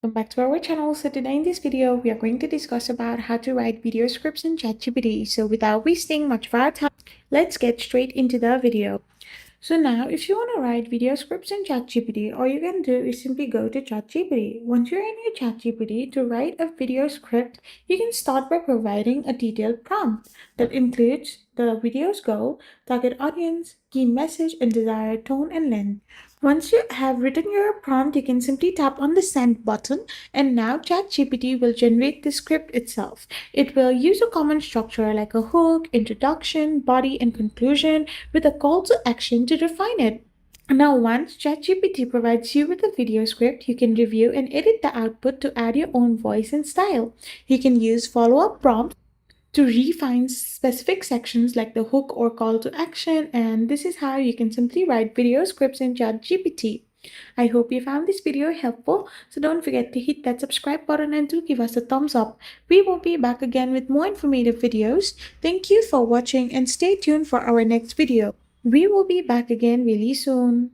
Welcome back to our channel. So today in this video, we are going to discuss about how to write video scripts in ChatGPT. So without wasting much of our time, let's get straight into the video. So now, if you want to write video scripts in ChatGPT, all you can do is simply go to ChatGPT. Once you're in your ChatGPT to write a video script, you can start by providing a detailed prompt that includes the video's goal, target audience, key message, and desired tone and length. Once you have written your prompt, you can simply tap on the send button, and now ChatGPT will generate the script itself. It will use a common structure like a hook, introduction, body, and conclusion with a call to action to define it. Now, once ChatGPT provides you with a video script, you can review and edit the output to add your own voice and style. You can use follow-up prompts to refine specific sections like the hook or call to action, and this is how you can simply write video scripts in ChatGPT. I hope you found this video helpful, so don't forget to hit that subscribe button and to give us a thumbs up. We will be back again with more informative videos. Thank you for watching and stay tuned for our next video. We will be back again really soon.